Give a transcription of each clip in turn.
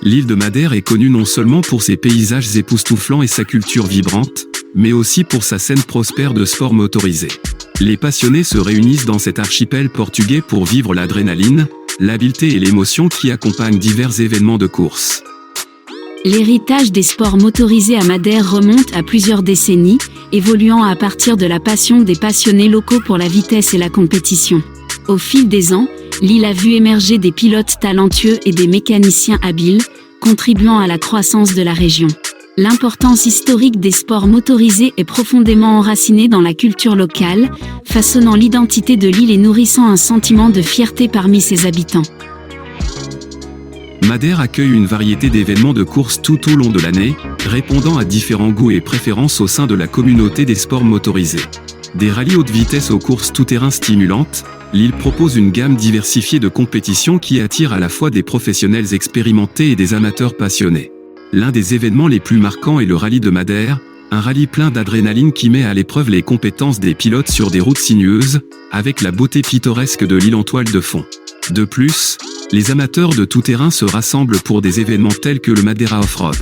L'île de Madère est connue non seulement pour ses paysages époustouflants et sa culture vibrante, mais aussi pour sa scène prospère de sports motorisés. Les passionnés se réunissent dans cet archipel portugais pour vivre l'adrénaline, l'habileté et l'émotion qui accompagnent divers événements de course. L'héritage des sports motorisés à Madère remonte à plusieurs décennies, évoluant à partir de la passion des passionnés locaux pour la vitesse et la compétition. Au fil des ans, l'île a vu émerger des pilotes talentueux et des mécaniciens habiles, contribuant à la croissance de la région. L'importance historique des sports motorisés est profondément enracinée dans la culture locale, façonnant l'identité de l'île et nourrissant un sentiment de fierté parmi ses habitants. Madère accueille une variété d'événements de course tout au long de l'année, répondant à différents goûts et préférences au sein de la communauté des sports motorisés. Des rallyes haute vitesse aux courses tout-terrain stimulantes, l'île propose une gamme diversifiée de compétitions qui attire à la fois des professionnels expérimentés et des amateurs passionnés. L'un des événements les plus marquants est le rallye de Madère, un rallye plein d'adrénaline qui met à l'épreuve les compétences des pilotes sur des routes sinueuses, avec la beauté pittoresque de l'île en toile de fond. De plus, les amateurs de tout-terrain se rassemblent pour des événements tels que le Madeira Off-Road.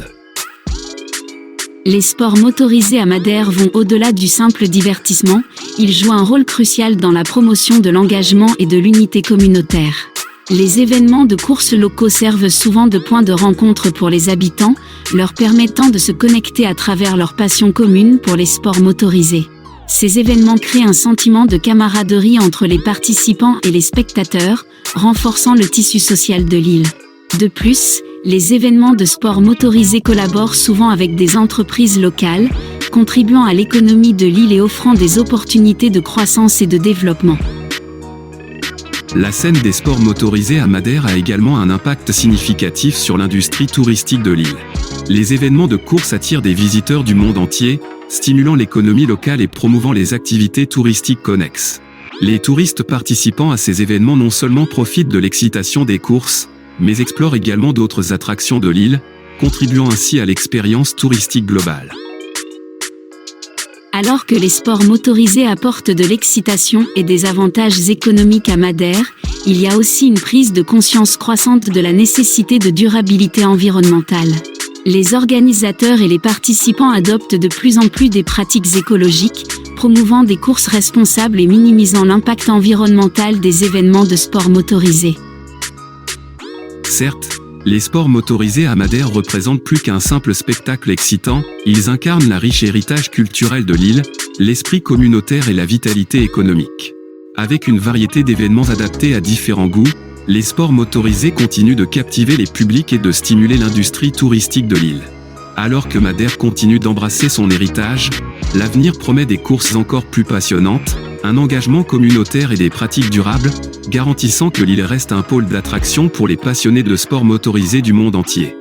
Les sports motorisés à Madère vont au-delà du simple divertissement, ils jouent un rôle crucial dans la promotion de l'engagement et de l'unité communautaire. Les événements de course locaux servent souvent de point de rencontre pour les habitants, leur permettant de se connecter à travers leur passion commune pour les sports motorisés. Ces événements créent un sentiment de camaraderie entre les participants et les spectateurs, renforçant le tissu social de l'île. De plus, les événements de sport motorisés collaborent souvent avec des entreprises locales, contribuant à l'économie de l'île et offrant des opportunités de croissance et de développement. La scène des sports motorisés à Madère a également un impact significatif sur l'industrie touristique de l'île. Les événements de course attirent des visiteurs du monde entier, stimulant l'économie locale et promouvant les activités touristiques connexes. Les touristes participant à ces événements non seulement profitent de l'excitation des courses, mais explorent également d'autres attractions de l'île, contribuant ainsi à l'expérience touristique globale. Alors que les sports motorisés apportent de l'excitation et des avantages économiques à Madère, il y a aussi une prise de conscience croissante de la nécessité de durabilité environnementale. Les organisateurs et les participants adoptent de plus en plus des pratiques écologiques, promouvant des courses responsables et minimisant l'impact environnemental des événements de sport motorisés. Certes, les sports motorisés à Madère représentent plus qu'un simple spectacle excitant, ils incarnent la riche héritage culturel de l'île, l'esprit communautaire et la vitalité économique. Avec une variété d'événements adaptés à différents goûts, les sports motorisés continuent de captiver les publics et de stimuler l'industrie touristique de l'île. Alors que Madère continue d'embrasser son héritage, l'avenir promet des courses encore plus passionnantes, un engagement communautaire et des pratiques durables, garantissant que l'île reste un pôle d'attraction pour les passionnés de sports motorisés du monde entier.